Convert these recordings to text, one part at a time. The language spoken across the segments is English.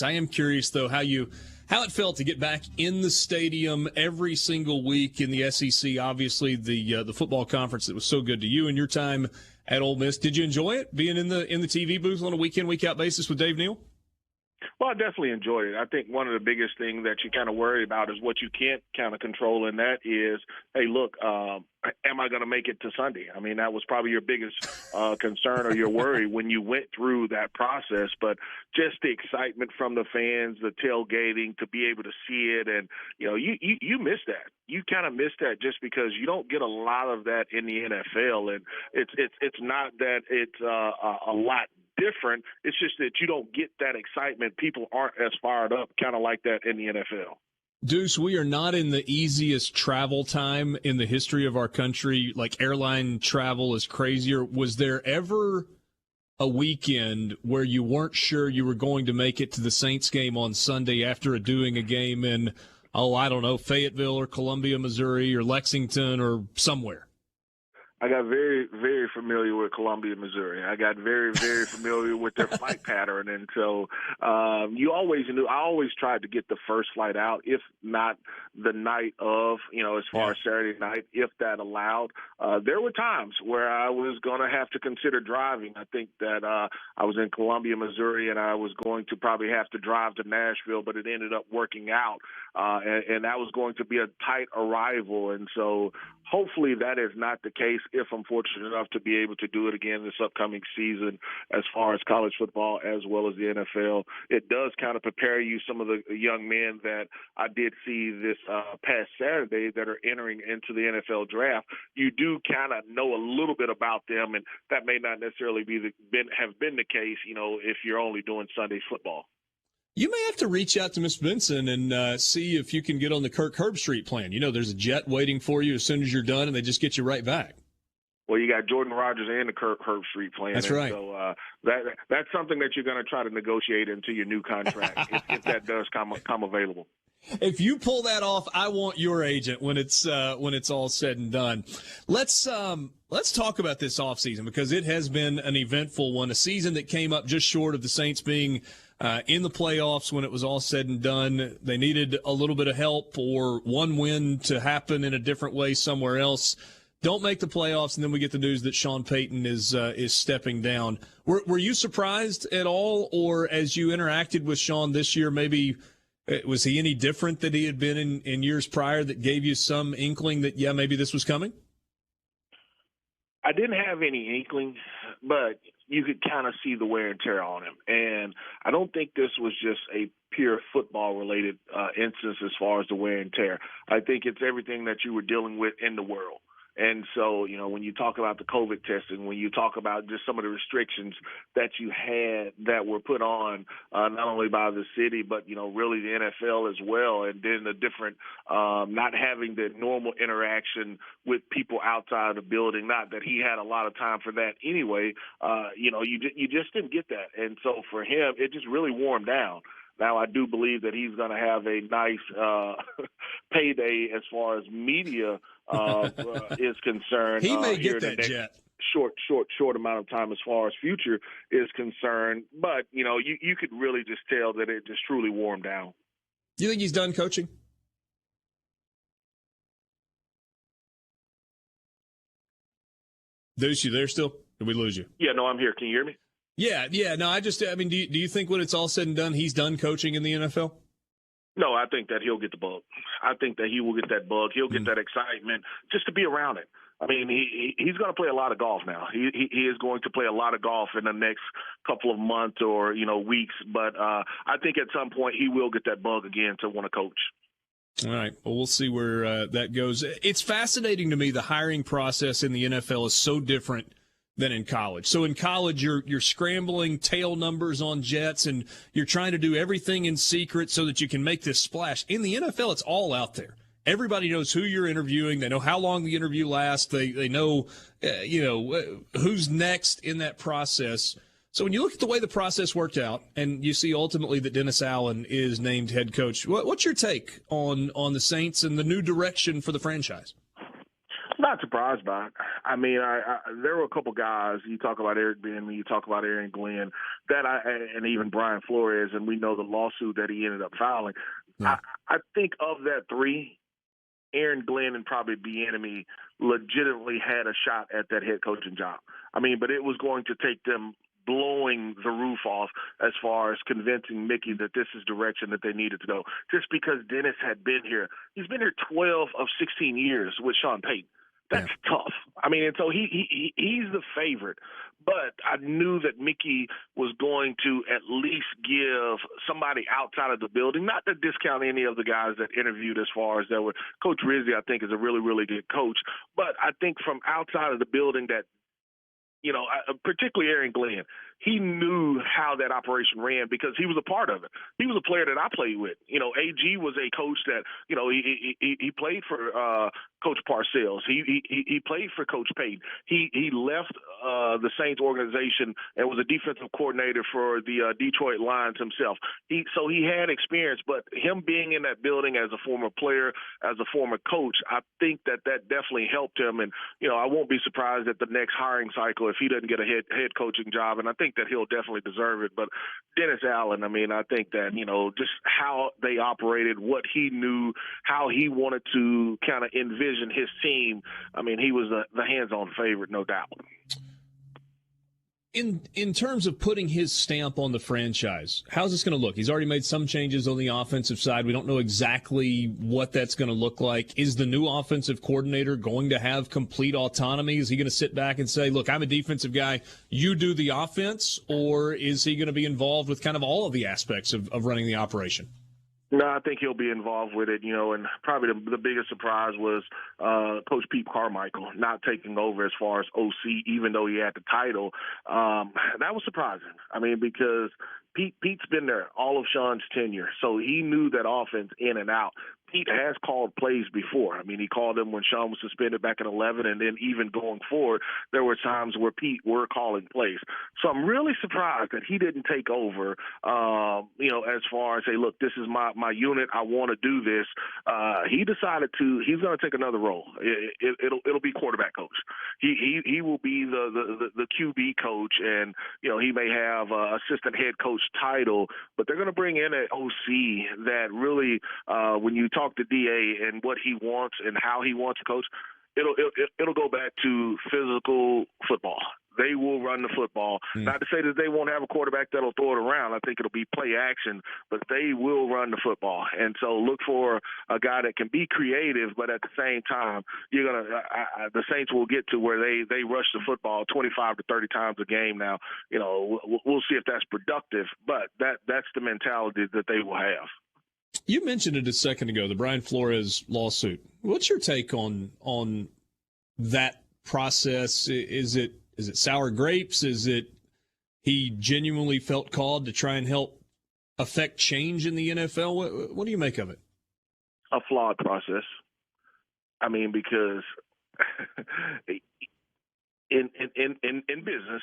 I am curious, though, how it felt to get back in the stadium every single week in the SEC. Obviously, the football conference that was so good to you in your time at Ole Miss. Did you enjoy it, being in the TV booth on a week-in, week-out basis with Dave Neal? Well, I definitely enjoyed it. I think one of the biggest things that you kind of worry about is what you can't kind of control, and that is, hey, look, am I going to make it to Sunday? I mean, that was probably your biggest concern or your worry when you went through that process. But just the excitement from the fans, the tailgating, to be able to see it, and you miss that. You kind of miss that just because you don't get a lot of that in the NFL, and it's not that it's a lot different. It's just that you don't get that excitement. People aren't as fired up, kind of like that in the NFL. Deuce, we are not in the easiest travel time in the history of our country. Like, airline travel is crazier. Was there ever a weekend where you weren't sure you were going to make it to the Saints game on Sunday after doing a game in, I don't know, Fayetteville or Columbia, Missouri, or Lexington or somewhere? I got very, very familiar with Columbia, Missouri. I got very, very familiar with their flight pattern. And so you always knew, I always tried to get the first flight out, if not the night of, as far as Saturday night, if that allowed. There were times where I was going to have to consider driving. I think that I was in Columbia, Missouri, and I was going to probably have to drive to Nashville, but it ended up working out. And that was going to be a tight arrival. And so hopefully that is not the case if I'm fortunate enough to be able to do it again this upcoming season as far as college football as well as the NFL. It does kind of prepare you, some of the young men that I did see this past Saturday that are entering into the NFL draft. You do kind of know a little bit about them, and that may not necessarily have been the case, if you're only doing Sunday football. You may have to reach out to Miss Benson and see if you can get on the Kirk Herbstreit plan. There's a jet waiting for you as soon as you're done, and they just get you right back. Well, you got Jordan Rodgers and the Kirk Herbstreit plan. That's right. So that's something that you're going to try to negotiate into your new contract if that does come available. If you pull that off, I want your agent when it's all said and done. Let's talk about this offseason, because it has been an eventful one, a season that came up just short of the Saints being in the playoffs when it was all said and done. They needed a little bit of help or one win to happen in a different way somewhere else. Don't make the playoffs, and then we get the news that Sean Payton is stepping down. Were you surprised at all, or as you interacted with Sean this year, maybe was he any different than he had been in years prior that gave you some inkling that, maybe this was coming? I didn't have any inkling, but you could kind of see the wear and tear on him. And I don't think this was just a pure football-related instance as far as the wear and tear. I think it's everything that you were dealing with in the world. And so, when you talk about the COVID testing, when you talk about just some of the restrictions that you had that were put on not only by the city, but, really the NFL as well, and then the different not having the normal interaction with people outside of the building, not that he had a lot of time for that anyway, you just didn't get that. And so for him, it just really wore him down. Now, I do believe that he's going to have a nice payday as far as media is concerned. He may get that jet. Short amount of time as far as future is concerned. But, you could really just tell that it just truly wore him down. Do you think he's done coaching? Deuce, you there still? Did we lose you? Yeah, no, I'm here. Can you hear me? Yeah. No, do you think when it's all said and done, he's done coaching in the NFL? No, I think that he'll get the bug. I think that he will get that bug. He'll get that excitement just to be around it. I mean, he's going to play a lot of golf now. He is going to play a lot of golf in the next couple of months or, weeks. But I think at some point he will get that bug again to want to coach. All right. Well, we'll see where that goes. It's fascinating to me. The hiring process in the NFL is so different than in college. So in college, you're scrambling tail numbers on jets, and you're trying to do everything in secret so that you can make this splash. In the NFL, it's all out there. Everybody knows who you're interviewing. They know how long the interview lasts. They know, who's next in that process. So when you look at the way the process worked out, and you see ultimately that Dennis Allen is named head coach, what's your take on the Saints and the new direction for the franchise? Not surprised by it. I mean, there were a couple guys. You talk about Eric Bieniemy, you talk about Aaron Glenn, and even Brian Flores, and we know the lawsuit that he ended up filing. Yeah. I think of that three, Aaron Glenn and probably Bieniemy legitimately had a shot at that head coaching job. I mean, but it was going to take them blowing the roof off as far as convincing Mickey that this is direction that they needed to go. Just because Dennis had been here. He's been here 12 of 16 years with Sean Payton. That's tough. I mean, and so he's the favorite. But I knew that Mickey was going to at least give somebody outside of the building, not to discount any of the guys that interviewed as far as there were. Coach Rizzi, I think, is a really, really good coach. But I think from outside of the building that, particularly Aaron Glenn, he knew how that operation ran because he was a part of it. He was a player that I played with. AG was a coach that, he played for Coach Parcells. He played for Coach Payton. He left the Saints organization and was a defensive coordinator for the Detroit Lions himself. So he had experience, but him being in that building as a former player, as a former coach, I think that definitely helped him. And, I won't be surprised at the next hiring cycle if he doesn't get a head coaching job. And I think that he'll definitely deserve it. But Dennis Allen, I mean, I think that, just how they operated, what he knew, how he wanted to kind of envision his team, I mean, he was the hands-on favorite, no doubt. In terms of putting his stamp on the franchise, how's this going to look? He's already made some changes on the offensive side. We don't know exactly what that's going to look like. Is the new offensive coordinator going to have complete autonomy? Is he going to sit back and say, look, I'm a defensive guy, you do the offense? Or is he going to be involved with kind of all of the aspects of running the operation? No, I think he'll be involved with it, and probably the biggest surprise was Coach Pete Carmichael not taking over as far as OC, even though he had the title. That was surprising. I mean, because Pete's been there all of Sean's tenure, so he knew that offense in and out. Pete has called plays before. I mean, he called them when Sean was suspended back in 11, and then even going forward, there were times where Pete were calling plays. So I'm really surprised that he didn't take over, as far as, say, look, this is my unit. I want to do this. He decided he's going to take another role. It'll be quarterback coach. He will be the QB coach, and, he may have assistant head coach title, but they're going to bring in an OC that really, when you talk to DA and what he wants and how he wants to coach, it'll go back to physical football. They will run the football. Not to say that they won't have a quarterback that'll throw it around. I think it'll be play action, but they will run the football. And so look for a guy that can be creative, but at the same time, the Saints will get to where they rush the football 25 to 30 times a game. Now, we'll see if that's productive, but that's the mentality that they will have. You mentioned it a second ago, the Brian Flores lawsuit. What's your take on that process? Is it sour grapes? Is it he genuinely felt called to try and help affect change in the NFL? What do you make of it? A flawed process. I mean, because in business,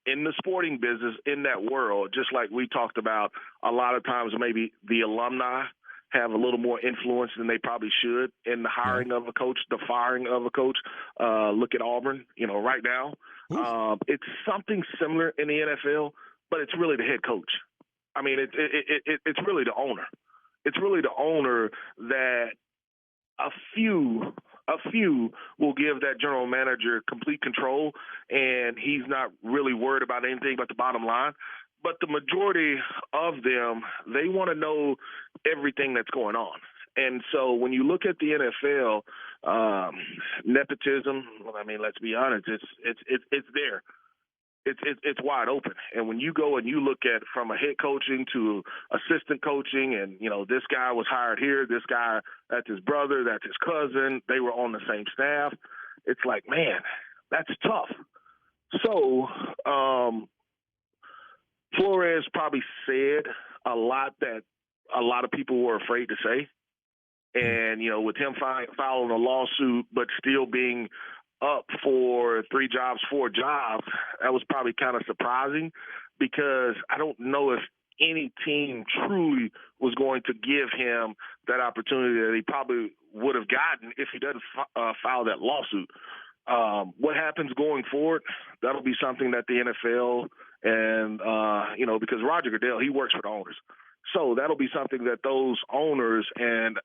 in the sporting business, in that world, just like we talked about, a lot of times maybe the alumni have a little more influence than they probably should in the hiring of a coach, the firing of a coach. Look at Auburn, right now. It's something similar in the NFL, but it's really the head coach. I mean, it's really the owner. It's really the owner that a few will give that general manager complete control, and he's not really worried about anything but the bottom line. But the majority of them, they want to know everything that's going on. And so when you look at the NFL, nepotism, I mean, let's be honest, it's there. It's wide open. And when you go and you look at from a head coaching to assistant coaching, and, this guy was hired here, this guy, that's his brother, that's his cousin, they were on the same staff. It's like, man, that's tough. So Flores probably said a lot that a lot of people were afraid to say. And, with him filing a lawsuit but still being up for 3 jobs, 4 jobs, that was probably kind of surprising, because I don't know if any team truly was going to give him that opportunity that he probably would have gotten if he doesn't file that lawsuit. What happens going forward, that'll be something that the NFL and, because Roger Goodell, he works for the owners. So that'll be something that those owners and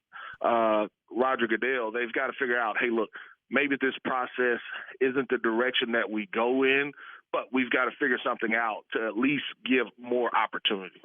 Roger Goodell, they've got to figure out, hey, look, maybe this process isn't the direction that we go in, but we've got to figure something out to at least give more opportunity.